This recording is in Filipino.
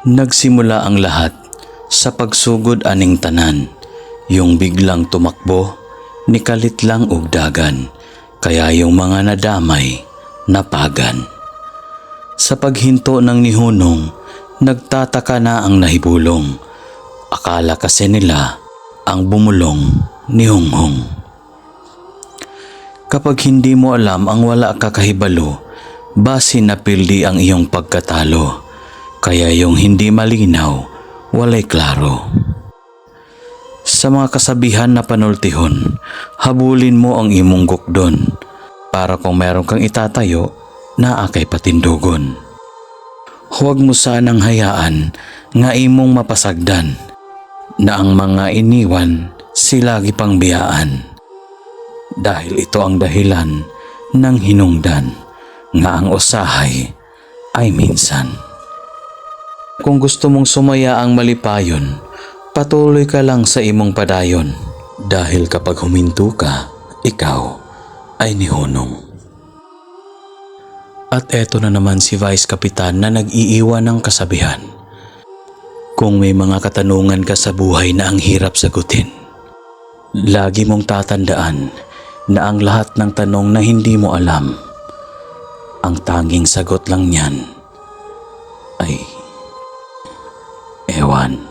Nagsimula ang lahat sa pagsugod aning tanan, yung biglang tumakbo ni kalit lang og dagan, kaya yung mga nadamay napagan. Sa paghinto ng nihunong, nagtataka na ang nahibulong. Akala kasi nila ang bumulong ni Honghong. Kapag hindi mo alam ang wala kakahibalo, base na pildi ang iyong pagkatalo. Kaya yung hindi malinaw, walay klaro. Sa mga kasabihan na panultihon, habulin mo ang imong gukdon para kung meron kang itatayo, na akay patindugon. Huwag mo sanang hayaan nga imong mapasagdan na ang mga iniwan sila gipang biyaan. Dahil ito ang dahilan ng hinungdan nga ang usahay ay minsan. Kung gusto mong sumaya ang malipayon, patuloy ka lang sa imong padayon. Dahil kapag huminto ka, ikaw ay nihunong. At eto na naman si Vice Kapitan na nag-iiwan ng kasabihan. Kung may mga katanungan ka sa buhay na ang hirap sagutin, lagi mong tatandaan na ang lahat ng tanong na hindi mo alam, ang tanging sagot lang niyan ay ewan.